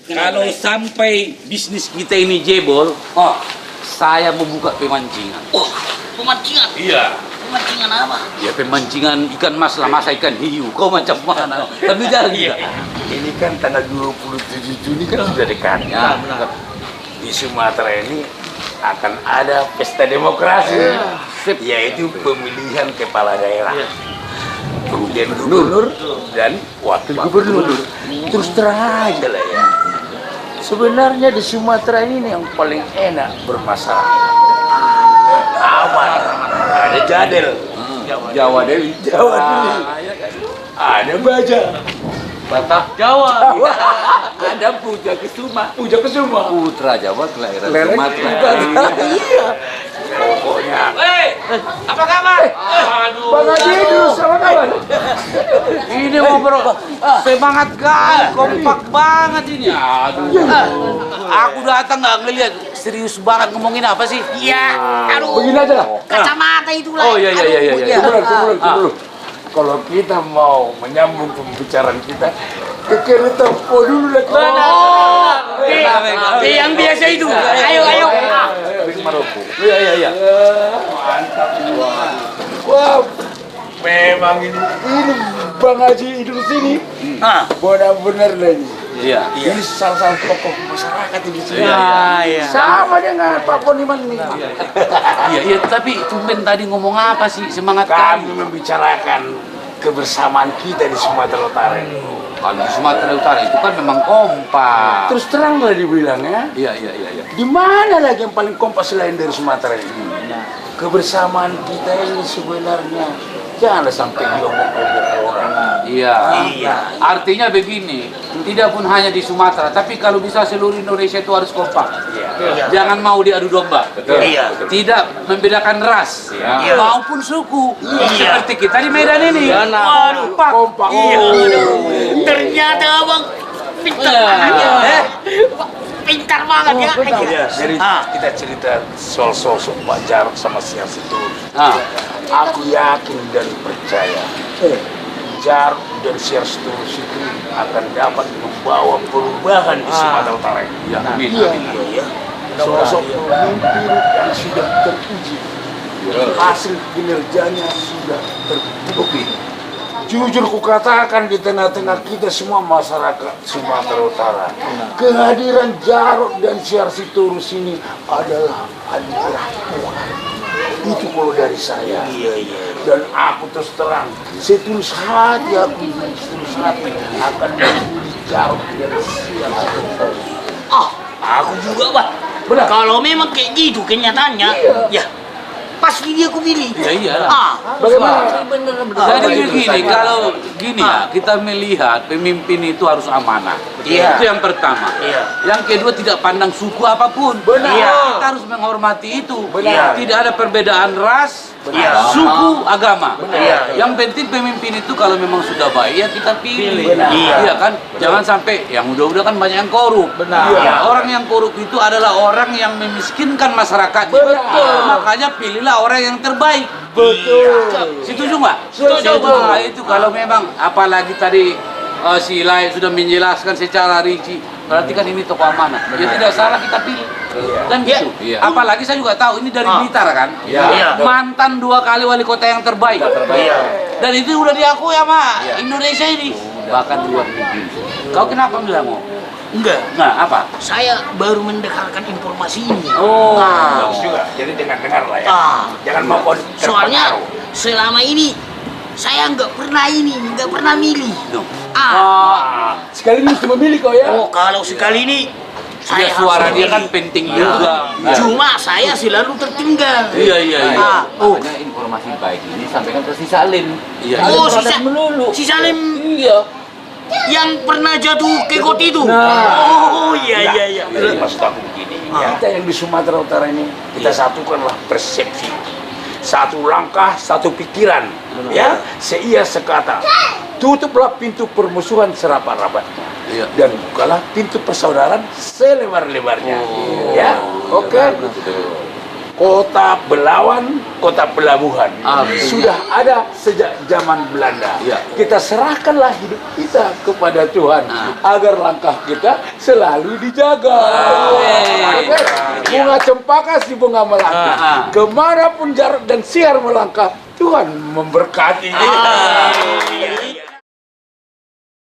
Kalau sampai bisnis kita ini jebol, saya mau buka pemancingan. Oh, pemancingan? Iya. Pemancingan apa? Ya pemancingan ikan mas lah, masa ikan hiu. Kau macam mana? Tapi jangan. Ini kan tanggal 27 Juni kan sudah dekat. Ya, benar. Di Sumatera ini akan ada pesta demokrasi, yaitu pemilihan kepala daerah, kemudian gubernur dan wakil gubernur. Terus terang aja lah ya. Sebenarnya di Sumatera ini yang paling enak bermasyarakat. Aman, ada jadel, Jawa Dewi, ada baja, Batak Jawa. Ada Puja Kesuma. Putra Jawa kelahiran Sumatera. Iya. Pokoknya. Apa kabar? Aduh. Bang Haji dulu sama kawan. Ini ngobrol semangat kali, kompak banget ini. Aduh. Aku datang nggak ngeliat serius banget ngomongin apa sih? Iya. Aduh. Begini aja lah. Kacamata itu lah. Oh iya. Tunggu dulu. Kalau kita mau menyambung pembicaraan kita, ke tempo dulu lah. Yang biasa itu. Ayo. Maroko. Iya. Mantap. Wah, memang ini Bang Haji hidup sini. Benar-benar lah ini. Iya. Ini salah satu tokoh masyarakat di sini. Iya. Sama dengan Pak Poniman ini. Iya, tapi tumben tadi ngomong apa sih? Semangat Kami kami. membicarakan kebersamaan kita di Sumatera Utara ini. Kalau di Sumatera Utara itu kan memang kompak. Terus terang lah dibilang ya. Iya. Di mana lagi yang paling kompak selain dari Sumatera ini? Kebersamaan kita ini sebenarnya janganlah sampai diomong-omong orang. Iya. Artinya begini, tidak pun hanya di Sumatera, tapi kalau bisa seluruh Indonesia itu harus kompak. Jangan mau diadu domba. Iya. Tidak membedakan ras maupun suku. Iya. Seperti kita di Medan ini. Waduh, Kompak. Iya. Ternyata abang pintar banget ya. Pintar banget ya. Jadi kita cerita soal sosok Pak Jarod sama Siar Situmorang. Aku yakin dan percaya Jarod dan Siar Situmorang itu akan dapat membawa perubahan di Sumatera Utara ini. Amin. Sosok pemimpin yang sudah teruji, hasil kinerjanya sudah terbukti. Jujur kukatakan di tengah-tengah kita semua masyarakat Sumatera Utara, kehadiran Jarod dan Siar Situmorang ini adalah anugerah Tuhan. Itu kalau dari saya. Dan aku terus terang, setulus hati aku akan memilih Jarod dan Siar Situmorang. Aku juga, Pak. Benar. Kalau memang kayak gitu kenyataannya, ya pasti dia aku pilih. Iyalah. Bagaimana? Jadi begini, kalau gini ya, kita melihat pemimpin itu harus amanah. Iya. Itu yang pertama. Iya. Yang kedua tidak pandang suku apapun. Benar. Iya. Kita harus menghormati itu. Benar. Tidak ada perbedaan ras, Iya. suku, agama. Iya. Yang penting pemimpin itu kalau memang sudah baik ya kita pilih. Benar. Iya kan? Jangan sampai yang udah-udah kan banyak yang korup. Benar. Iya. Orang yang korup itu adalah orang yang memiskinkan masyarakat. Betul. Makanya pilihlah orang yang terbaik. Betul. Setuju nggak? Setuju. Nah, itu kalau memang apalagi tadi si Lai sudah menjelaskan secara rinci, berarti kan ini tokoh amanah. Ya tidak salah kita pilih. Kan gitu. Iya. Apalagi saya juga tahu ini dari Blitar kan. Iya. Mantan 2 kali wali kota yang terbaik. Iya. Dan itu udah diakui sama Indonesia ini. Bahkan luar negeri. Kau kenapa bilang mau? Enggak. Nah, apa? Saya baru mendengarkan informasi ini. Oh. Bagus juga. Jadi dengar-dengar lah ya. Jangan mau kau Soalnya terpengaruh. selama ini saya nggak pernah milih. Sekali ini cuma milik kau ya. Oh, kalau sekali ini Saya saya suara harus dia kan memilih. penting juga. Cuma saya selalu tertinggal. Iya. Makanya informasi baik ini sampaikan ke si Salim. Iya. Oh, si Salim Iya. yang pernah jatuh ke got itu. Oh, iya. Jadi maksud aku begini, kita yang di Sumatera Utara ini, kita satukanlah persepsi. Satu langkah, satu pikiran. Ya, seia sekata. Tutuplah pintu permusuhan serapat-rapatnya. Iya. Dan bukalah pintu persaudaraan selebar-lebarnya. Ya, oke. Kota Belawan, kota pelabuhan. Amin. Sudah ada sejak zaman Belanda. Ya. Kita serahkanlah hidup kita kepada Tuhan agar langkah kita selalu dijaga. Amin. Oke? Bunga cempaka si bunga melangkah. Kemanapun jarak dan siar melangkah, Tuhan memberkati.